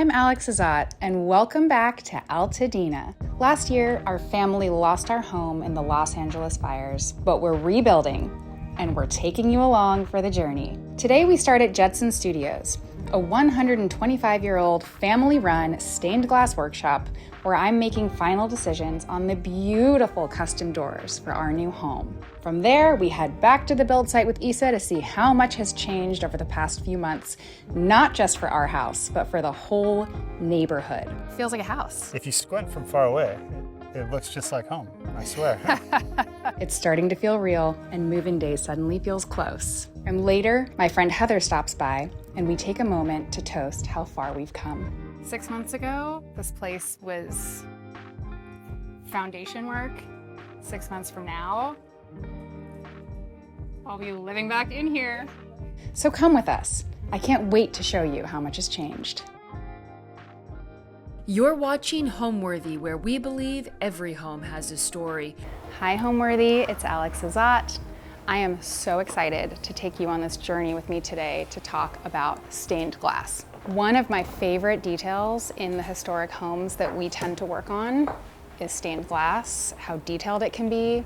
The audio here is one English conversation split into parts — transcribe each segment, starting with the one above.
I'm Azat, and welcome back to Altadena. Last year, our family lost our home in the Los Angeles fires, but we're rebuilding, and we're taking you along for the journey. Today, we start at Judson Studios, a 125-year-old family-run stained glass workshop where I'm making final decisions on the beautiful custom doors for our new home. From there, we head back to the build site with Issa to see how much has changed over the past few months, not just for our house, but for the whole neighborhood. Feels like a house. If you squint from far away, it looks just like home, I swear. It's starting to feel real, and move-in day suddenly feels close. And later, my friend Heather stops by, and we take a moment to toast how far we've come. 6 months ago, this place was foundation work. 6 months from now, I'll be living back in here. So come with us. I can't wait to show you how much has changed. You're watching Homeworthy, where we believe every home has a story. Hi, Homeworthy. It's Azat. I am so excited to take you on this journey with me today to talk about stained glass. One of my favorite details in the historic homes that we tend to work on is stained glass, how detailed it can be,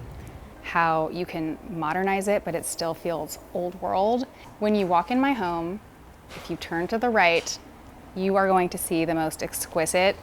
how you can modernize it, but it still feels old world. When you walk in my home, if you turn to the right, you are going to see the most exquisite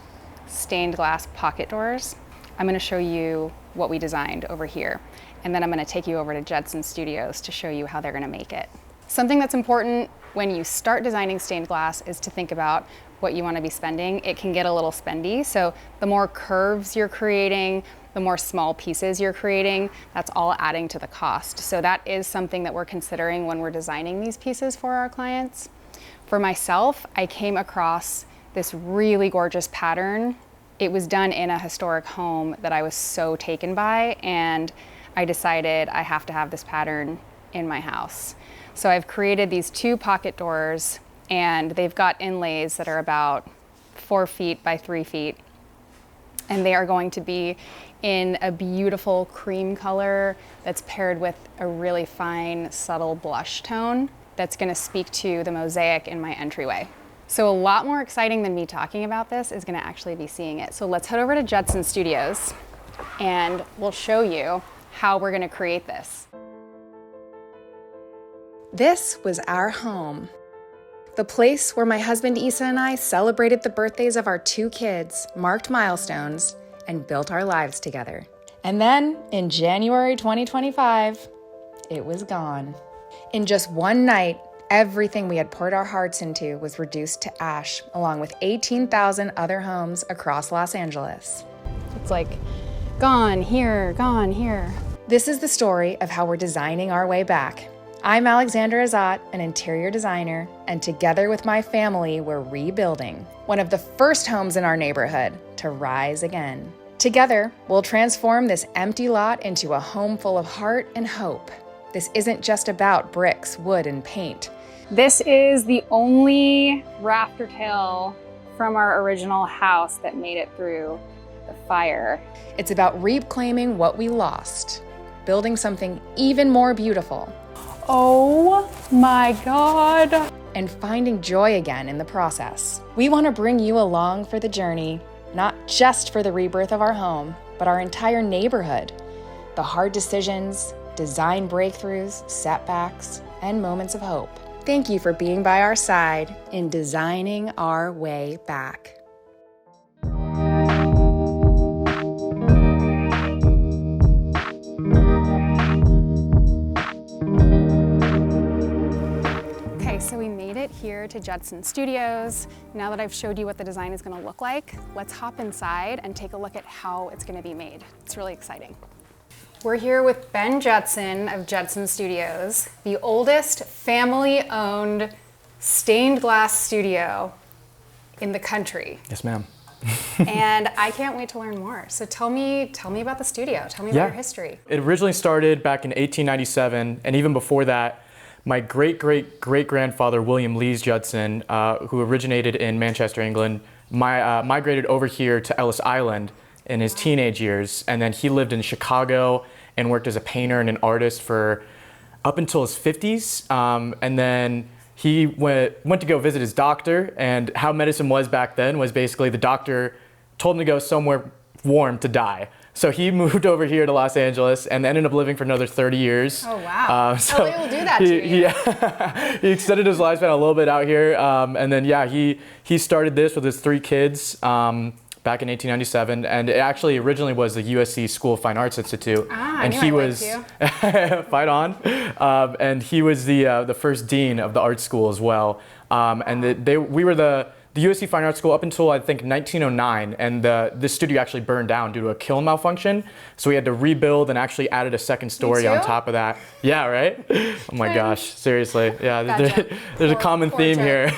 stained glass pocket doors. I'm going to show you what we designed over here, and then I'm going to take you over to Judson Studios to show you how they're going to make it. Something that's important when you start designing stained glass is to think about what you want to be spending. It can get a little spendy, so the more curves you're creating, the more small pieces you're creating, that's all adding to the cost. So that is something that we're considering when we're designing these pieces for our clients. For myself, I came across this really gorgeous pattern. It was done in a historic home that I was so taken by, and I decided I have to have this pattern in my house. So I've created these 2 pocket doors, and they've got inlays that are about 4 feet by 3 feet. And they are going to be in a beautiful cream color that's paired with a really fine, subtle blush tone that's gonna speak to the mosaic in my entryway. So a lot more exciting than me talking about this is gonna actually be seeing it. So let's head over to Judson Studios, and we'll show you how we're gonna create this. This was our home. The place where my husband Issa and I celebrated the birthdays of our 2 kids, marked milestones, and built our lives together. And then, in January 2025, it was gone. In just one night, everything we had poured our hearts into was reduced to ash, along with 18,000 other homes across Los Angeles. It's like, gone here, gone here. This is the story of how we're designing our way back. I'm Azat, an interior designer, and together with my family, we're rebuilding one of the first homes in our neighborhood to rise again. Together, we'll transform this empty lot into a home full of heart and hope. This isn't just about bricks, wood, and paint. This is the only rafter tail from our original house that made it through the fire. It's about reclaiming what we lost, building something even more beautiful. Oh my God. And finding joy again in the process. We want to bring you along for the journey, not just for the rebirth of our home, but our entire neighborhood. The hard decisions, design breakthroughs, setbacks, and moments of hope. Thank you for being by our side in designing our way back. So we made it here to Judson Studios. Now that I've showed you what the design is going to look like, let's hop inside and take a look at how it's going to be made. It's really exciting. We're here with Ben Judson of Judson Studios, the oldest family-owned stained glass studio in the country. Yes, ma'am. And I can't wait to learn more. So tell me about the studio. Tell me about your history. It originally started back in 1897, and even before that, my great-great-great-grandfather, William Lees Judson, who originated in Manchester, England, migrated over here to Ellis Island in his teenage years, and then he lived in Chicago and worked as a painter and an artist for up until his 50s, and then he went to go visit his doctor, and how medicine was back then was basically the doctor told him to go somewhere warm to die. So he moved over here to Los Angeles and ended up living for another 30 years. Oh, wow. So LA will do that to you. Yeah, he extended his lifespan a little bit out here. And then, yeah, he started this with his 3 kids back in 1897. And it actually originally was the USC School of Fine Arts Institute. And he was, fight on. And he was the first dean of the art school as well. And we were the USC Fine Arts School up until I think 1909, and this studio actually burned down due to a kiln malfunction. So we had to rebuild and actually added a second story on top of that. Yeah, right? Oh my gosh, seriously. Yeah, Gotcha. there's a common theme here.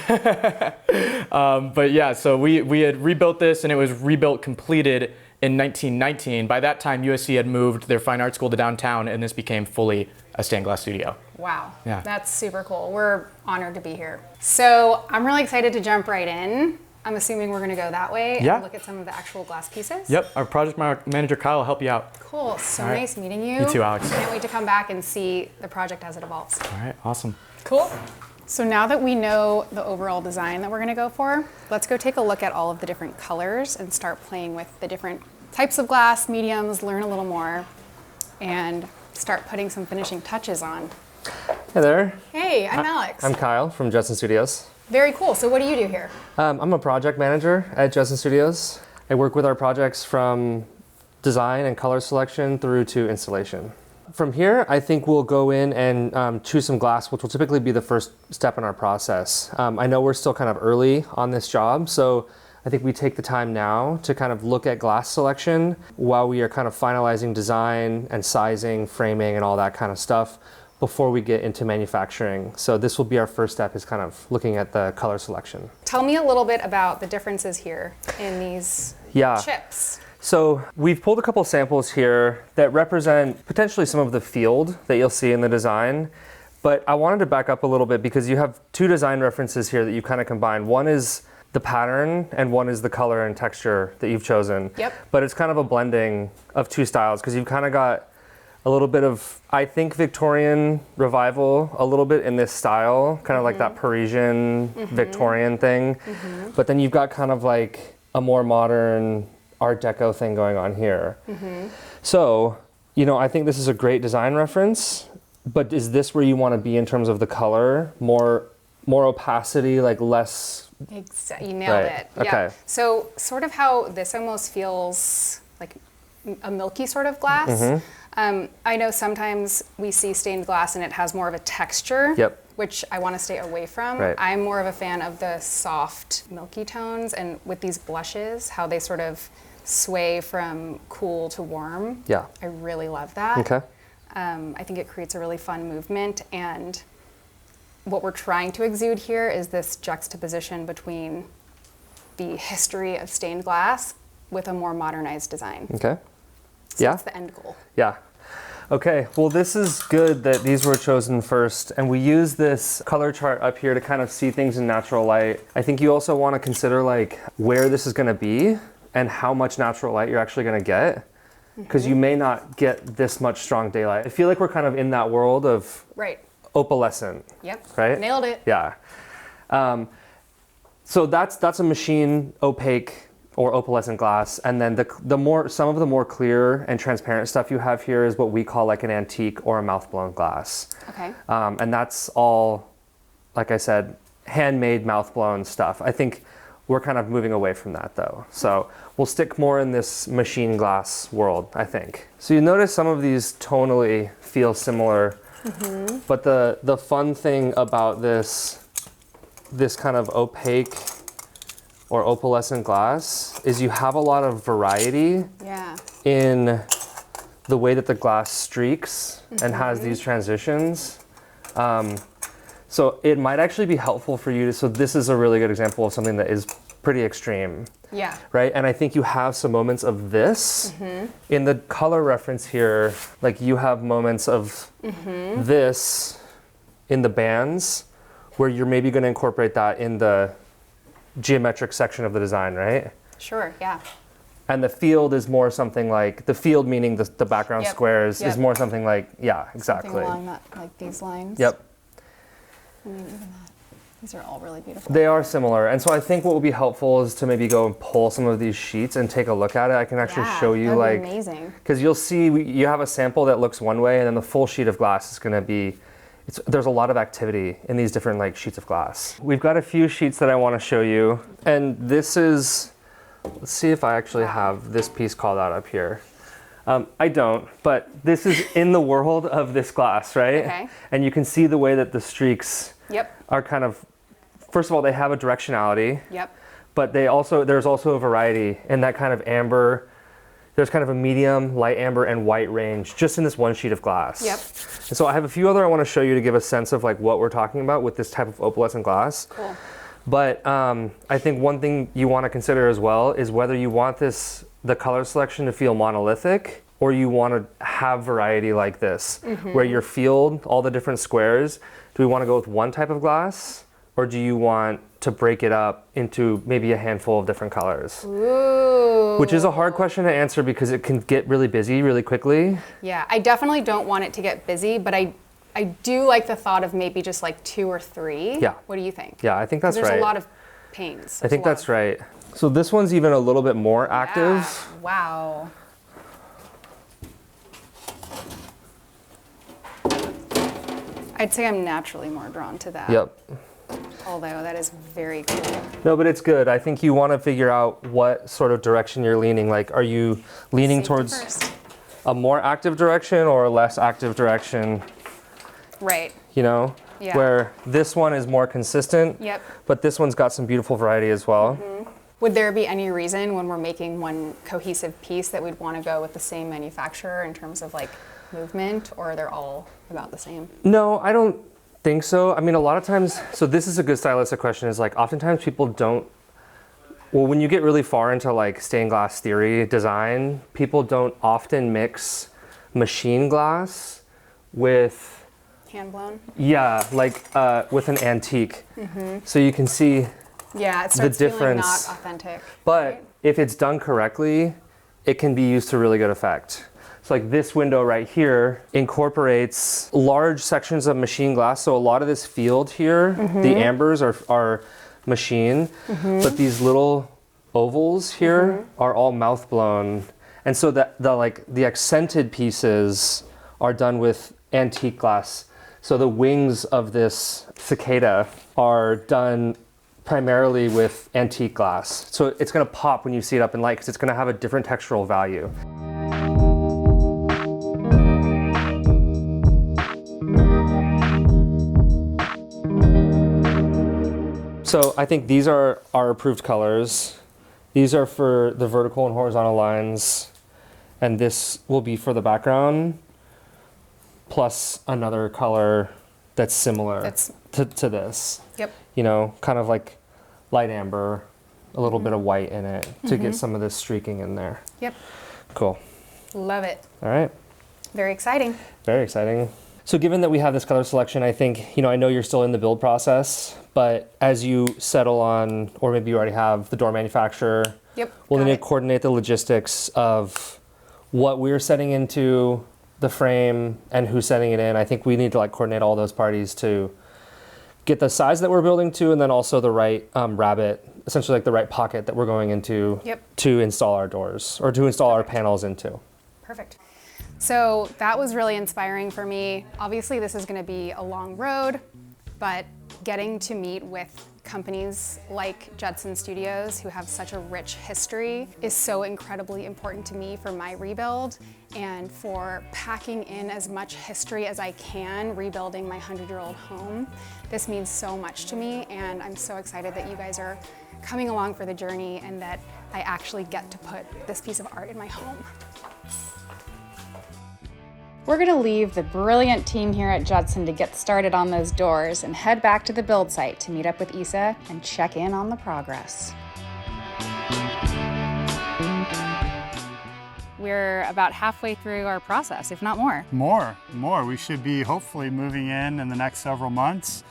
But yeah, so we had rebuilt this, and it was rebuilt completed in 1919. By that time, USC had moved their fine art school to downtown, and this became fully a stained glass studio. Wow, Yeah. That's super cool. We're honored to be here. So I'm really excited to jump right in. I'm assuming we're gonna go that way Yeah. and look at some of the actual glass pieces. Yep, our project manager Kyle will help you out. Cool, so All right. nice meeting you. You too, Alex. Can't wait to come back and see the project as it evolves. All right, awesome. Cool. So now that we know the overall design that we're gonna go for, let's go take a look at all of the different colors and start playing with the different types of glass, mediums, learn a little more, and start putting some finishing touches on. Hey there. Hey, I'm Alex. I'm Kyle from Judson Studios. Very cool. So what do you do here? I'm a project manager at Judson Studios. I work with our projects from design and color selection through to installation. From here, I think we'll go in and choose some glass, which will typically be the first step in our process. I know we're still kind of early on this job, so I think we take the time now to kind of look at glass selection while we are kind of finalizing design and sizing, framing, and all that kind of stuff before we get into manufacturing. So this will be our first step, is kind of looking at the color selection. Tell me a little bit about the differences here in these chips. So we've pulled a couple samples here that represent potentially some of the field that you'll see in the design. But I wanted to back up a little bit because you have 2 design references here that you kind of combine. One is the pattern and one is the color and texture that you've chosen. Yep. But it's kind of a blending of 2 styles because you've kind of got a little bit of, I think, Victorian revival, a little bit in this style, kind of like that Parisian Victorian thing. But then you've got kind of like a more modern Art Deco thing going on here. So, you know, I think this is a great design reference, but is this where you want to be in terms of the color? More opacity, like less... You nailed it. Okay. Yeah. So sort of how this almost feels like a milky sort of glass. I know sometimes we see stained glass and it has more of a texture, which I want to stay away from. Right. I'm more of a fan of the soft, milky tones, and with these blushes, how they sort of sway from cool to warm. Yeah. I really love that. Okay. I think it creates a really fun movement, and what we're trying to exude here is this juxtaposition between the history of stained glass with a more modernized design. Okay. So Yeah. that's the end goal. Yeah. Okay, well this is good that these were chosen first, and we use this color chart up here to kind of see things in natural light. I think you also want to consider like where this is going to be and how much natural light you're actually going to get, because you may not get this much strong daylight. I feel like we're kind of in that world of opalescent. Yep. Right? Nailed it. Yeah. So that's a machine opaque or opalescent glass, and then some of the more clear and transparent stuff you have here is what we call like an antique or a mouth-blown glass. Okay. And that's all, like I said, handmade mouth-blown stuff. I think we're kind of moving away from that though. So we'll stick more in this machine glass world, I think. So you notice some of these tonally feel similar, but the fun thing about this kind of opaque or opalescent glass is you have a lot of variety in the way that the glass streaks and has these transitions. So it might actually be helpful for you so this is a really good example of something that is pretty extreme. Yeah. Right? And I think you have some moments of this. In the color reference here, like you have moments of this in the bands where you're maybe going to incorporate that in the geometric section of the design, right? Sure, yeah. And the field is more something like, the field meaning the background squares is more something like, yeah, exactly. Something along that, like these lines. Yep. And then even that. These are all really beautiful. They are similar. And so I think what would be helpful is to maybe go and pull some of these sheets and take a look at it. I can actually show you that'd be amazing. Because you'll see you have a sample that looks one way and then the full sheet of glass is going to be, there's a lot of activity in these different like sheets of glass. We've got a few sheets that I want to show you. And this is, let's see if I actually have this piece called out up here. I don't, but this is in the world of this glass, right? Okay. And you can see the way that the streaks are kind of, first of all, they have a directionality. Yep. But there's also a variety in that kind of amber. There's kind of a medium, light amber, and white range just in this one sheet of glass. Yep. And so I have a few other I want to show you to give a sense of like what we're talking about with this type of opalescent glass. Cool. But I think one thing you want to consider as well is whether you want the color selection to feel monolithic or you want to have variety like this, where your field, all the different squares, do we want to go with one type of glass or do you want to break it up into maybe a handful of different colors? Ooh. Which is a hard question to answer because it can get really busy really quickly. Yeah, I definitely don't want it to get busy, but I do like the thought of maybe just like 2 or 3. Yeah. What do you think? Yeah, I think that's right. There's a lot of paints. I think that's right. So this one's even a little bit more active. Yeah. Wow. I'd say I'm naturally more drawn to that. Yep. Although that is very cool. No, but it's good. I think you want to figure out what sort of direction you're leaning. Like, are you leaning Safety towards first. a more active direction or a less active direction? Right. You know? Yeah. Where this one is more consistent, Yep. but this one's got some beautiful variety as well. Would there be any reason when we're making one cohesive piece that we'd want to go with the same manufacturer in terms of like movement, or they're all about the same? No, I don't think so. I mean, a lot of times, so this is a good stylistic question, is like oftentimes people don't, well, when you get really far into like stained glass theory design, people don't often mix machine glass with, Hand blown? yeah, like with an antique. So you can see, Yeah, it starts feeling difference. not authentic. but right? if it's done correctly, it can be used to really good effect. So like this window right here incorporates large sections of machine glass. So a lot of this field here, the ambers are machine, but these little ovals here are all mouth blown. And so that the accented pieces are done with antique glass. So the wings of this cicada are done primarily with antique glass. So it's gonna pop when you see it up in light because it's gonna have a different textural value. So I think these are our approved colors. These are for the vertical and horizontal lines, and this will be for the background, plus another color that's similar to this. Yep. You know, kind of like light amber, a little bit of white in it to get some of this streaking in there. Yep. Cool. Love it. All right. Very exciting. Very exciting. So given that we have this color selection, I think, you know, I know you're still in the build process, but as you settle on, or maybe you already have the door manufacturer, Yep. we'll got need it. to coordinate the logistics of what we're setting into the frame and who's setting it in. I think we need to like coordinate all those parties to get the size that we're building to, and then also the right rabbet, essentially like the right pocket that we're going into to install our doors or to install our panels into. Perfect. So that was really inspiring for me. Obviously, this is going to be a long road, but getting to meet with companies like Judson Studios, who have such a rich history, is so incredibly important to me for my rebuild and for packing in as much history as I can, rebuilding my 100-year-old home. This means so much to me, and I'm so excited that you guys are coming along for the journey and that I actually get to put this piece of art in my home. We're gonna leave the brilliant team here at Judson to get started on those doors and head back to the build site to meet up with Issa and check in on the progress. We're about halfway through our process, if not more. More. We should be hopefully moving in the next several months.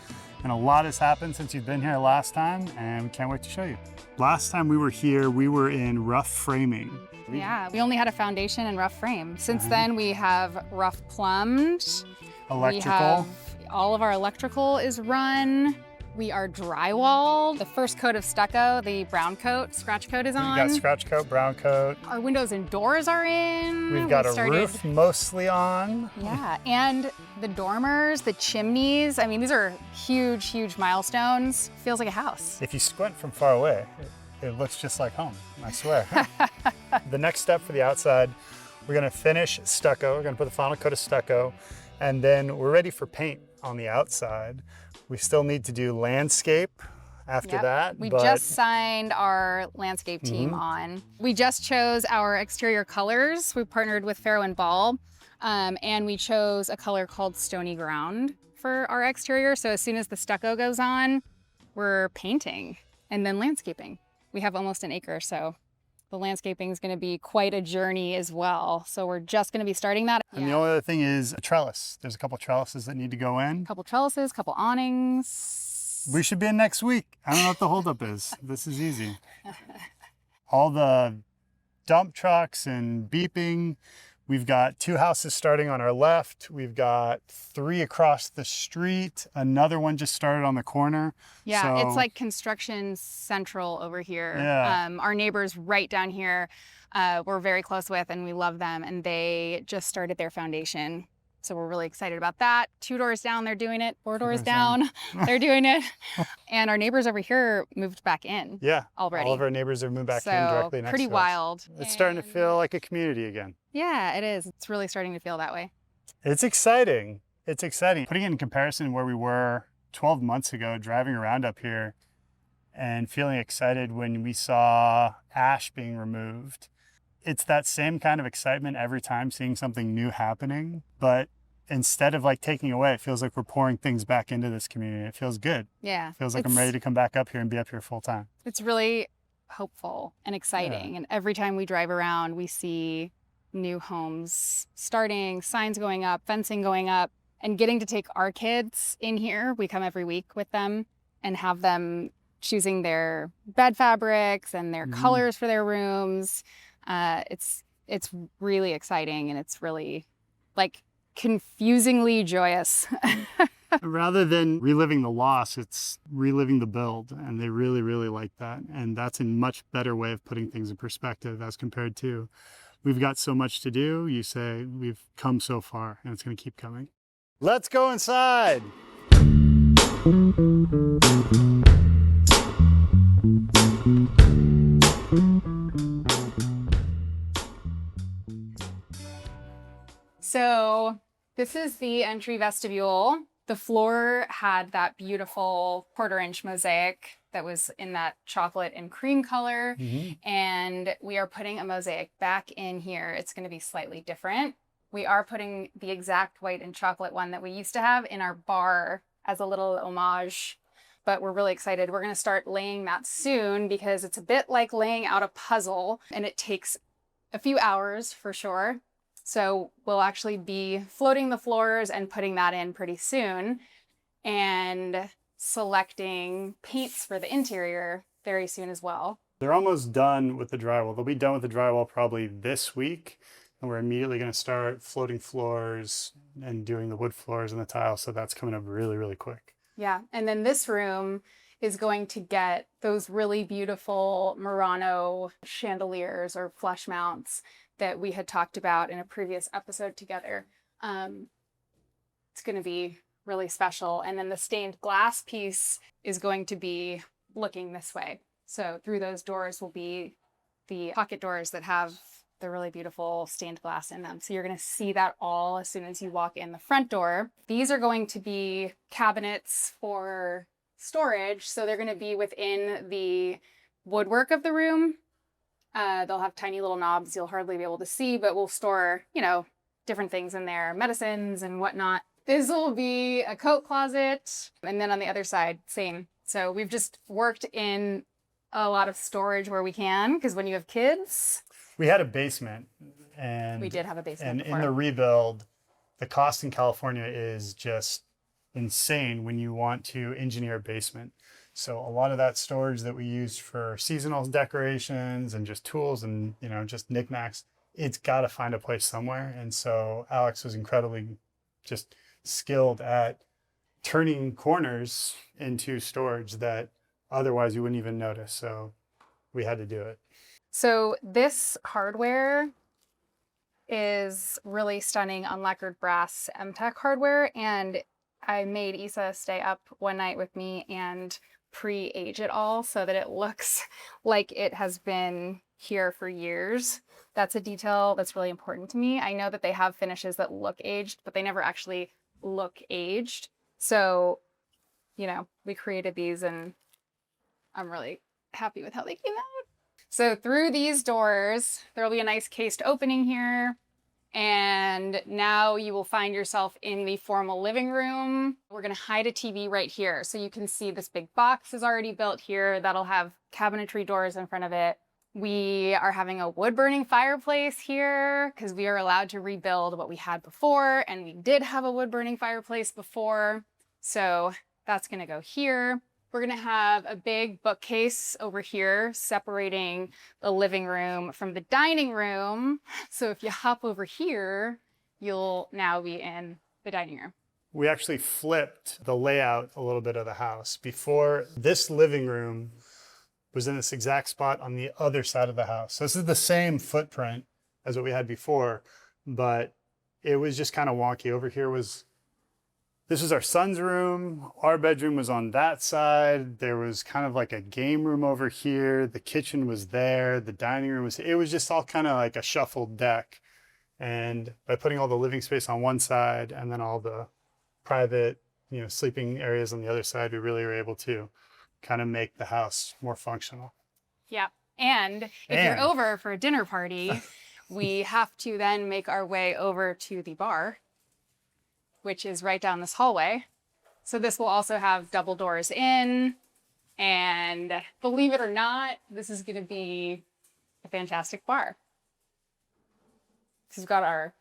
And a lot has happened since you've been here last time, and we can't wait to show you. Last time we were here, we were in rough framing. Yeah, we only had a foundation and rough frame. Since then, we have rough plumbed. Electrical. We have, all of our electrical is run. We are drywall. The first coat of stucco, the brown coat, scratch coat is on. We've got scratch coat, brown coat. Our windows and doors are in. We've got a roof mostly on. Yeah, and the dormers, the chimneys. I mean, these are huge, huge milestones. Feels like a house. If you squint from far away, it looks just like home, I swear. The next step for the outside, we're gonna finish stucco. We're gonna put the final coat of stucco, and then we're ready for paint on the outside. We still need to do landscape after that. We just signed our landscape team on. We just chose our exterior colors. We partnered with Farrow and Ball, and we chose a color called Stony Ground for our exterior. So as soon as the stucco goes on, we're painting and then landscaping. We have almost an acre, so the landscaping is going to be quite a journey as well. So we're just going to be starting that. And the only other thing is a trellis. There's a couple trellises that need to go in. A couple trellises, couple awnings. We should be in next week. I don't know what the holdup is. This is easy. All the dump trucks and beeping. We've got 2 houses starting on our left. We've got 3 across the street. Another one just started on the corner. Yeah, so, it's like construction central over here. Yeah. Our neighbors right down here, we're very close with and we love them. And they just started their foundation. So we're really excited about that. 2 doors down, they're doing it. 4 doors down, they're doing it. And our neighbors over here moved back in. Yeah, already. All of our neighbors have moved back in directly next to us. Pretty wild. It's starting to feel like a community again. Yeah, it is. It's really starting to feel that way. It's exciting. It's exciting. Putting it in comparison where we were 12 months ago, driving around up here and feeling excited when we saw ash being removed. It's that same kind of excitement every time seeing something new happening, but instead of like taking away, it feels like we're pouring things back into this community. It feels good. Yeah. It feels like I'm ready to come back up here and be up here full time. It's really hopeful and exciting. Yeah. And every time we drive around, we see new homes starting, signs going up, fencing going up, and getting to take our kids in here. We come every week with them and have them choosing their bed fabrics and their colors for their rooms. It's really exciting and it's really like confusingly joyous. Rather than reliving the loss, it's reliving the build, and they really, really like that. And that's a much better way of putting things in perspective as compared to we've got so much to do. You say we've come so far and it's going to keep coming. Let's go inside. So this is the entry vestibule. The floor had that beautiful 1/4-inch mosaic that was in that chocolate and cream color. And we are putting a mosaic back in here. It's going to be slightly different. We are putting the exact white and chocolate one that we used to have in our bar as a little homage, but we're really excited. We're going to start laying that soon because it's a bit like laying out a puzzle and it takes a few hours for sure. So we'll actually be floating the floors and putting that in pretty soon and selecting paints for the interior very soon as well. They're almost done with the drywall. They'll be done with the drywall probably this week. And we're immediately going to start floating floors and doing the wood floors and the tile. So that's coming up really, really quick. Yeah. And then this room is going to get those really beautiful Murano chandeliers or flush mounts that we had talked about in a previous episode together. It's going to be really special. And then the stained glass piece is going to be looking this way. So through those doors will be the pocket doors that have the really beautiful stained glass in them. So you're going to see that all as soon as you walk in the front door. These are going to be cabinets for storage. So they're going to be within the woodwork of the room. They'll have tiny little knobs you'll hardly be able to see, but we'll store, different things in there, medicines and whatnot. This will be a coat closet. And then on the other side, same. So we've just worked in a lot of storage where we can, because when you have kids. We had a basement. And we did have a basement And in the rebuild, the cost in California is just insane when you want to engineer a basement. So a lot of that storage that we used for seasonal decorations and just tools and, just knickknacks, it's got to find a place somewhere. And so Alex was incredibly just skilled at turning corners into storage that otherwise you wouldn't even notice. So we had to do it. So this hardware is really stunning unlacquered brass MTech hardware, and I made Issa stay up one night with me and pre-age it all so that it looks like it has been here for years. That's a detail that's really important to me. I know that they have finishes that look aged, but they never actually look aged. So, you know, we created these and I'm really happy with how they came out. So through these doors, there will be a nice cased opening here. And now you will find yourself in the formal living room. We're gonna hide a TV right here. So you can see this big box is already built here. That'll have cabinetry doors in front of it. We are having a wood burning fireplace here because we are allowed to rebuild what we had before. And we did have a wood burning fireplace before. So that's gonna go here. We're gonna have a big bookcase over here separating the living room from the dining room. So if you hop over here, you'll now be in the dining room. We actually flipped the layout a little bit of the house. Before, this living room was in this exact spot on the other side of the house. So this is the same footprint as what we had before, but it was just kind of wonky. Over here this was our son's room. Our bedroom was on that side. There was kind of like a game room over here. The kitchen was there. The dining room it was just all kind of like a shuffled deck. And by putting all the living space on one side and then all the private, sleeping areas on the other side, we really were able to kind of make the house more functional. Yeah. And if you're over for a dinner party, we have to then make our way over to the bar, which is right down this hallway. So this will also have double doors in. And believe it or not, this is gonna be a fantastic bar. So we've got our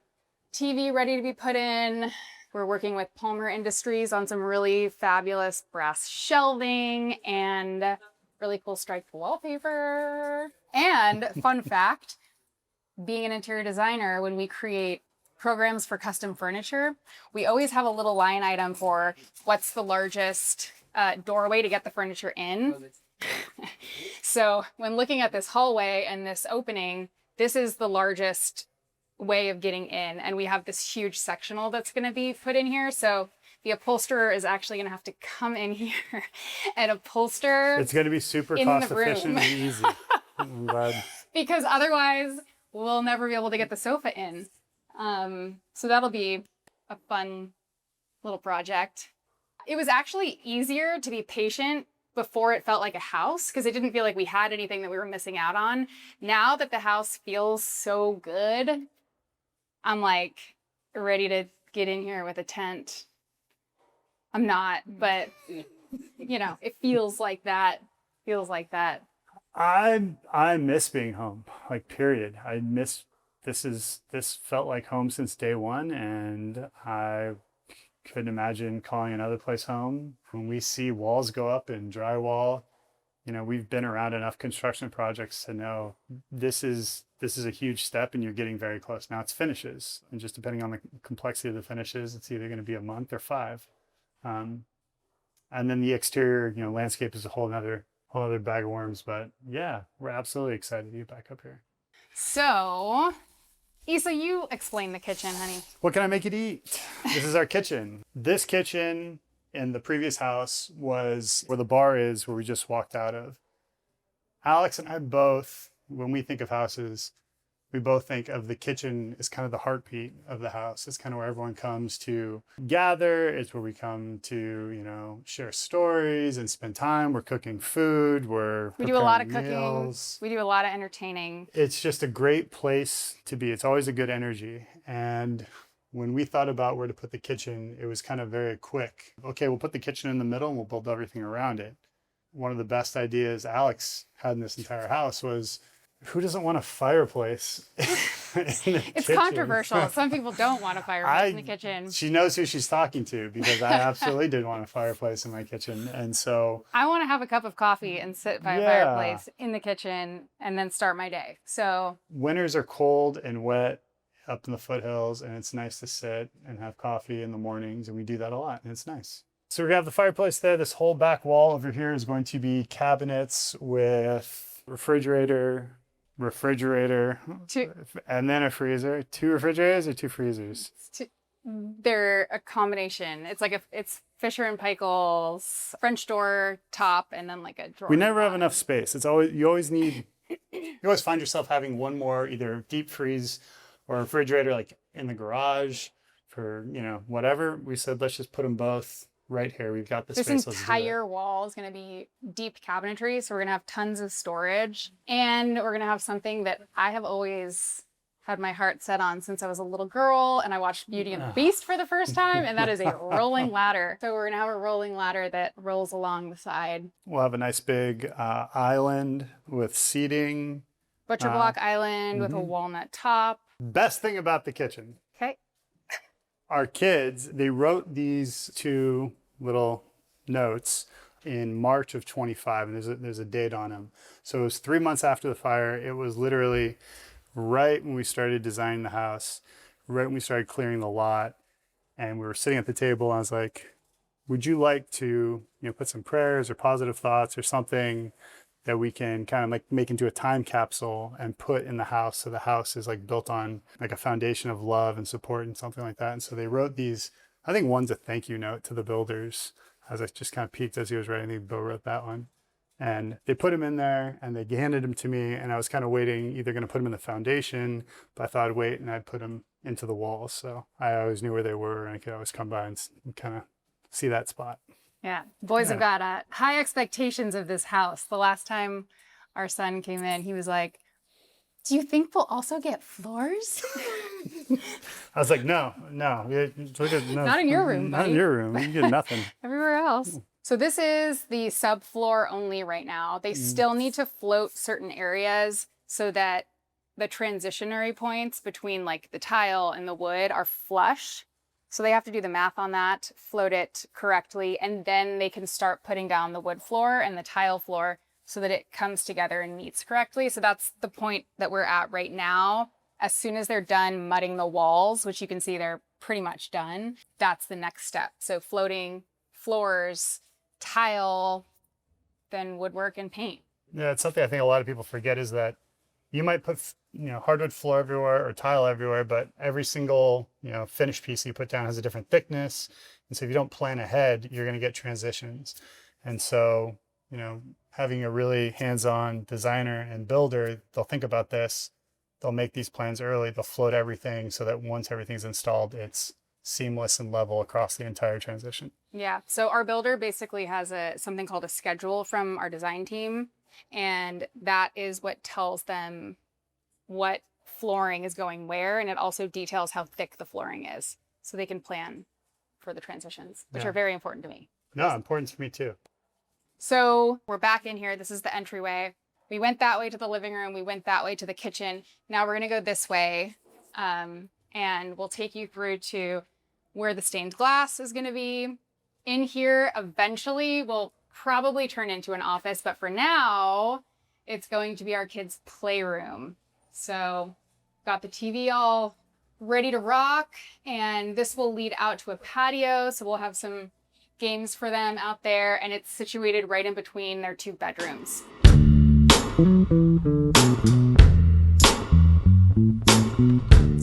TV ready to be put in. We're working with Palmer Industries on some really fabulous brass shelving and really cool striped wallpaper. And fun fact, being an interior designer, when we create programs for custom furniture, we always have a little line item for what's the largest doorway to get the furniture in. So when looking at this hallway and this opening, this is the largest way of getting in. And we have this huge sectional that's going to be put in here. So the upholsterer is actually going to have to come in here and upholster. It's going to be super cost efficient and easy. I'm glad. Because otherwise we'll never be able to get the sofa in. So that'll be a fun little project. It was actually easier to be patient before it felt like a house because it didn't feel like we had anything that we were missing out on. Now that the house feels so good, I'm like ready to get in here with a tent. I'm not, but it feels like that. I miss being home, like period. This felt like home since day one, and I couldn't imagine calling another place home. When we see walls go up in drywall, we've been around enough construction projects to know this is a huge step and you're getting very close. Now it's finishes, and just depending on the complexity of the finishes, it's either going to be a month or 5. And then the exterior, landscape is a whole other bag of worms. But yeah, we're absolutely excited to get back up here. So, Issa, you explain the kitchen, honey. What can I make you to eat? This is our kitchen. This kitchen in the previous house was where the bar is, where we just walked out of. Alex and I both, when we think of houses, we both think of the kitchen as kind of the heartbeat of the house. It's kind of where everyone comes to gather. It's where we come to, share stories and spend time. We're cooking food. We do a lot of meals. cooking. We do a lot of entertaining. It's just a great place to be. It's always a good energy. And when we thought about where to put the kitchen, it was kind of very quick. Okay, we'll put the kitchen in the middle and we'll build everything around it. One of the best ideas Alex had in this entire house was, who doesn't want a fireplace in the It's kitchen? controversial. Some people don't want a fireplace in the kitchen. She knows who she's talking to, because I absolutely did want a fireplace in my kitchen. And so I want to have a cup of coffee and sit by a fireplace in the kitchen and then start my day. So winters are cold and wet up in the foothills, and it's nice to sit and have coffee in the mornings, and we do that a lot, and it's nice. So we have the fireplace there. This whole back wall over here is going to be cabinets with refrigerator, Two, and then a freezer. 2 refrigerators or 2 freezers? they're a combination. It's like it's Fisher and Paykel's French door top and then like a drawer. We never have enough space. It's always you always find yourself having one more either deep freeze or refrigerator like in the garage for, whatever. We said let's just put them both right here. We've got the this space. entire wall is going to be deep cabinetry, so we're going to have tons of storage, and we're going to have something that I have always had my heart set on since I was a little girl and I watched Beauty and the Beast for the first time, and that is a rolling ladder. So we're going to have a rolling ladder that rolls along the side. We'll have a nice big island with seating. Butcher block island with a walnut top. Best thing about the kitchen. Okay. Our kids, they wrote these 2 little notes in March of 25, and there's a date on them. So it was 3 months after the fire. It was literally right when we started designing the house, right when we started clearing the lot, and we were sitting at the table, and I was like, would you like to, put some prayers or positive thoughts or something that we can kind of like make into a time capsule and put in the house, so the house is like built on like a foundation of love and support and something like that. And so they wrote these, I think one's a thank you note to the builders. As I just kind of peeked as he was writing, I think Bill wrote that one. And they put them in there and they handed them to me, and I was kind of waiting, either going to put them in the foundation, but I thought I'd wait and I'd put them into the walls. So I always knew where they were, and I could always come by and kind of see that spot. Yeah, boys have got high expectations of this house. The last time our son came in, he was like, do you think we'll also get floors? I was like, no. No. Not in your room, Not buddy. in your room. You get nothing. Everywhere else. So this is the subfloor only right now. They still need to float certain areas so that the transitionary points between like the tile and the wood are flush. So they have to do the math on that, float it correctly, and then they can start putting down the wood floor and the tile floor so that it comes together and meets correctly. So that's the point that we're at right now. As soon as they're done mudding the walls, which you can see they're pretty much done, that's the next step. So floating floors, tile, then woodwork and paint. Yeah, it's something I think a lot of people forget is that you might put, hardwood floor everywhere or tile everywhere, but every single, finished piece you put down has a different thickness. And so if you don't plan ahead, you're going to get transitions. And so, having a really hands-on designer and builder, they'll think about this. They'll make these plans early. They'll float everything so that once everything's installed, it's seamless and level across the entire transition. Yeah, so our builder basically has something called a schedule from our design team, and that is what tells them what flooring is going where, and it also details how thick the flooring is, so they can plan for the transitions, which are very important to me. No, important to me too. So we're back in here. This is the entryway. We went that way to the living room. We went that way to the kitchen. Now we're going to go this way, and we'll take you through to where the stained glass is going to be. In here, eventually, will probably turn into an office, but for now, it's going to be our kids' playroom. So, got the TV all ready to rock, and this will lead out to a patio, so we'll have some games for them out there, and it's situated right in between their 2 bedrooms.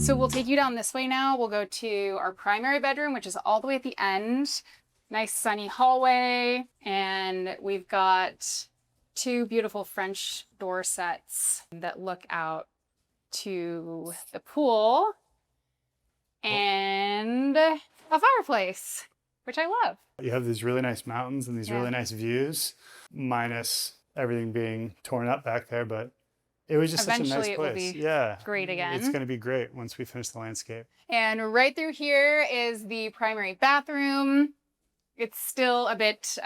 So we'll take you down this way now. We'll go to our primary bedroom, which is all the way at the end. Nice sunny hallway, and we've got 2 beautiful French door sets that look out to the pool and a fireplace, which I love. You have these really nice mountains and these really nice views, minus everything being torn up back there, but it was just Eventually such a nice place. It will be yeah, great again. It's going to be great once we finish the landscape. And right through here is the primary bathroom. It's still a bit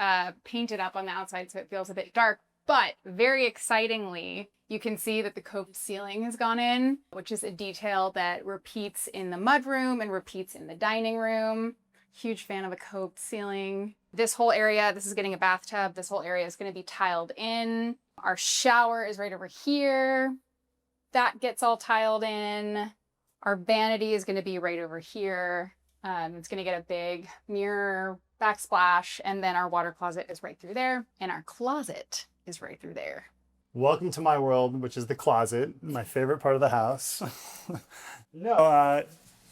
painted up on the outside, so it feels a bit dark, but very excitingly, you can see that the coped ceiling has gone in, which is a detail that repeats in the mudroom and repeats in the dining room. Huge fan of a coped ceiling. This whole area, this is getting a bathtub. This whole area is going to be tiled in. Our shower is right over here. That gets all tiled in. Our vanity is going to be right over here. It's going to get a big mirror backsplash, and then our water closet is right through there, and our closet is right through there. Welcome to my world, which is the closet, my favorite part of the house. No,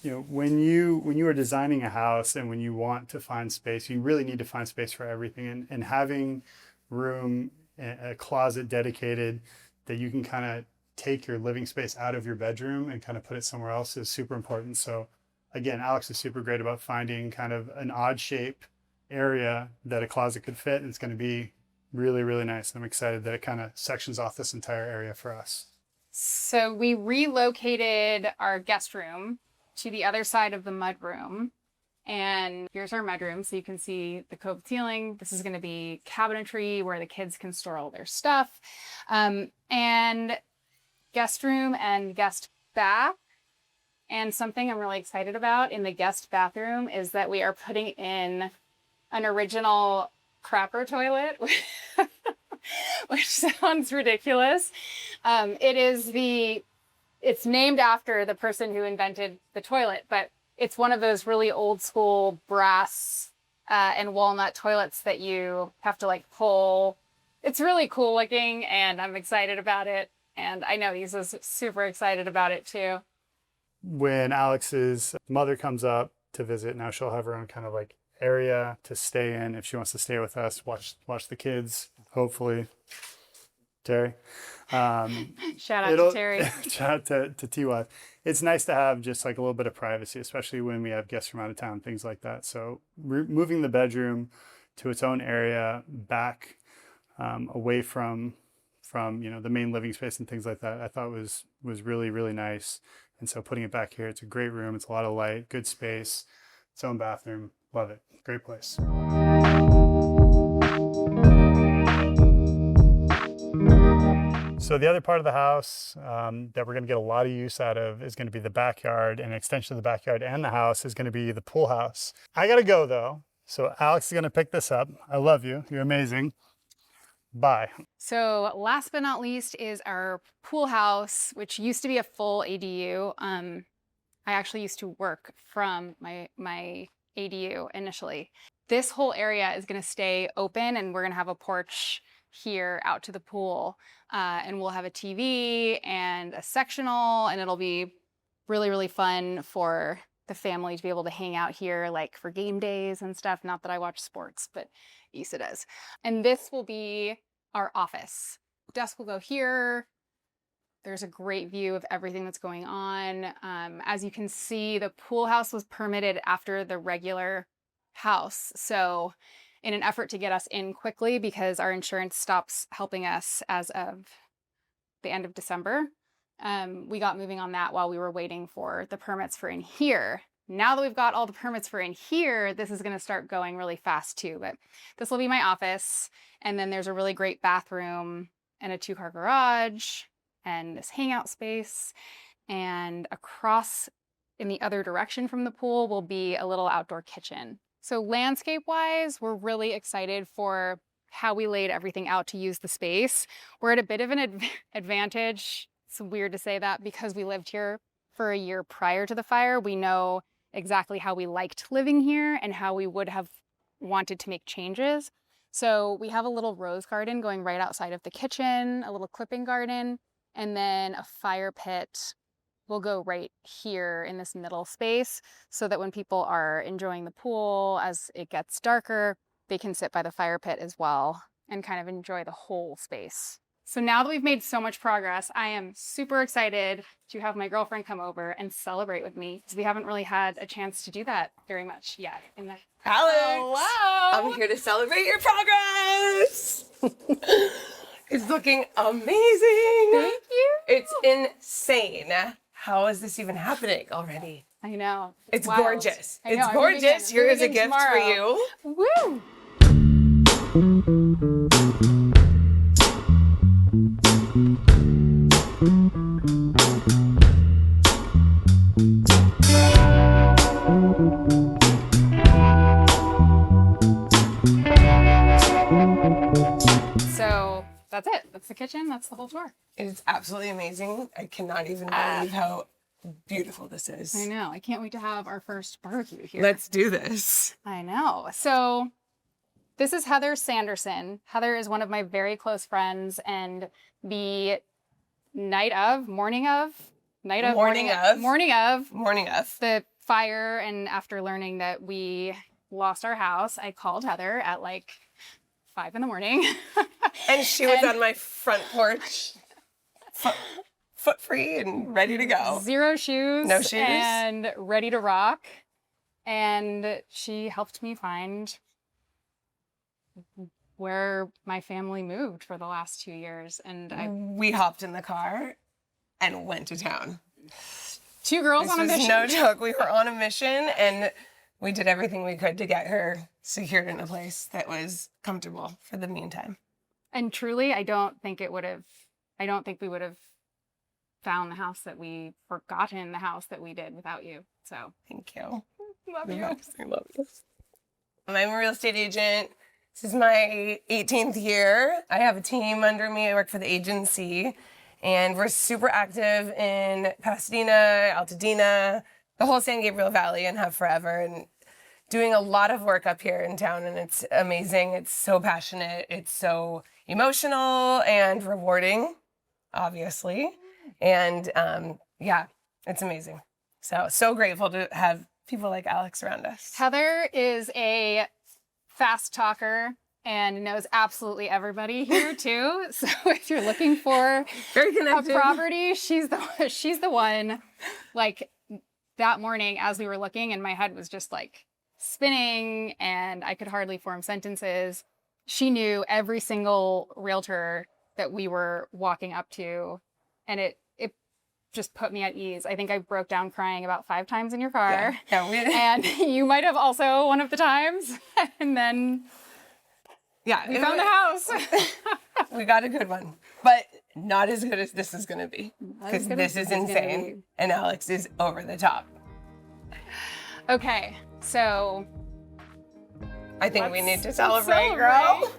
when you are designing a house and when you want to find space, you really need to find space for everything. And having room, a closet dedicated that you can kind of take your living space out of your bedroom and kind of put it somewhere else is super important. So again, Alex is super great about finding kind of an odd shape area that a closet could fit. And it's going to be really, really nice. I'm excited that it kind of sections off this entire area for us. So we relocated our guest room to the other side of the mudroom. And here's our mudroom. So you can see the cove ceiling. This is going to be cabinetry where the kids can store all their stuff. And guest room and guest bath. And something I'm really excited about in the guest bathroom is that we are putting in an original crapper toilet, which sounds ridiculous. It's named after the person who invented the toilet, but it's one of those really old school brass and walnut toilets that you have to like pull. It's really cool looking, and I'm excited about it. And I know Issa's super excited about it too. When Alex's mother comes up to visit, now she'll have her own kind of like area to stay in if she wants to stay with us, watch the kids, hopefully. Terry. Shout out to Terry. Shout out to T-Wife. It's nice to have just like a little bit of privacy, especially when we have guests from out of town, things like that. So moving the bedroom to its own area back away from the main living space and things like that, I thought was really, really nice. And so putting it back here, it's a great room. It's a lot of light, good space, its own bathroom. Love it. Great place. So the other part of the house that we're going to get a lot of use out of is going to be the backyard, and an extension of the backyard and the house is going to be the pool house. I got to go though. So Alex is going to pick this up. I love you. You're amazing. Bye. So last but not least is our pool house, which used to be a full ADU. I actually used to work from my ADU initially. This whole area is going to stay open, and we're going to have a porch here out to the pool, and we'll have a TV and a sectional, and it'll be really, really fun for the family to be able to hang out here, like for game days and stuff. Not that I watch sports, but Issa does. And this will be our office. Desk will go here. There's a great view of everything that's going on. As you can see, the pool house was permitted after the regular house. So in an effort to get us in quickly, because our insurance stops helping us as of the end of December, we got moving on that while we were waiting for the permits for in here. Now that we've got all the permits for in here, this is going to start going really fast too. But this will be my office. And then there's a really great bathroom and a 2-car garage and this hangout space. And across in the other direction from the pool will be a little outdoor kitchen. So landscape-wise, we're really excited for how we laid everything out to use the space. We're at a bit of an advantage. It's weird to say that because we lived here for a year prior to the fire. We know exactly how we liked living here and how we would have wanted to make changes. So we have a little rose garden going right outside of the kitchen, a little clipping garden, and then a fire pit will go right here in this middle space so that when people are enjoying the pool as it gets darker, they can sit by the fire pit as well and kind of enjoy the whole space. So now that we've made so much progress, I am super excited to have my girlfriend come over and celebrate with me, because we haven't really had a chance to do that very much yet. Alex! Hello! I'm here to celebrate your progress! It's looking amazing! Thank you! It's insane. How is this even happening already? I know. It's wild. gorgeous. I know, It's I'm gorgeous. moving in. Here is a Moving in gift for tomorrow. you. Woo! So that's it. That's the kitchen. That's the whole tour. It is absolutely amazing. I cannot even believe how beautiful this is. I know. I can't wait to have our first barbecue here. Let's do this. I know. So this is Heather Sanderson. Heather is one of my very close friends, and the morning of the fire, and after learning that we lost our house, I called Heather at like 5 a.m. And she was on my front porch, foot free and ready to go. Zero shoes. No shoes. And ready to rock. And she helped me find where my family moved for the last 2 years. And we hopped in the car and went to town. 2 girls This on a was mission. no joke. We were on a mission, and we did everything we could to get her secured in a place that was comfortable for the meantime. And truly, I don't think we would have found the house that we forgotten the house that we did without you. So Thank you. love you. Yes, I love you. I'm a real estate agent. This is my 18th year. I have a team under me. I work for the agency, and we're super active in Pasadena, Altadena, the whole San Gabriel Valley, and have forever, and doing a lot of work up here in town, and it's amazing. It's so passionate. It's so emotional and rewarding, obviously. And yeah, it's amazing. So grateful to have people like Alex around us. Heather is a fast talker and knows absolutely everybody here too. So if you're looking for Very a connected. property, she's the one. Like that morning as we were looking, and my head was just like spinning and I could hardly form sentences. She knew every single realtor that we were walking up to, and it just put me at ease. I think I broke down crying about 5 times in your car. Yeah, And you might have also one of the times. And then we found the house. We got a good one, but not as good as this is going to be, because this is insane, and Alex is over the top. Okay, so I think we need to let's celebrate, girl.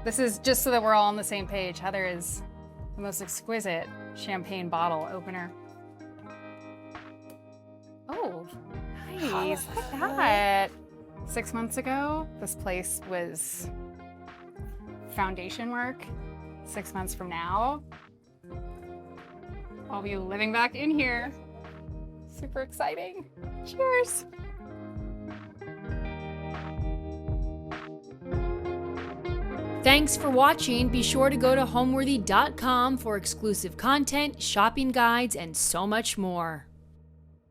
This is just so that we're all on the same page. Heather is the most exquisite champagne bottle opener. Oh, nice. Look at that. 6 months ago, this place was foundation work. 6 months from now, I'll be living back in here. Super exciting. Cheers. Thanks for watching. Be sure to go to homeworthy.com for exclusive content, shopping guides, and so much more.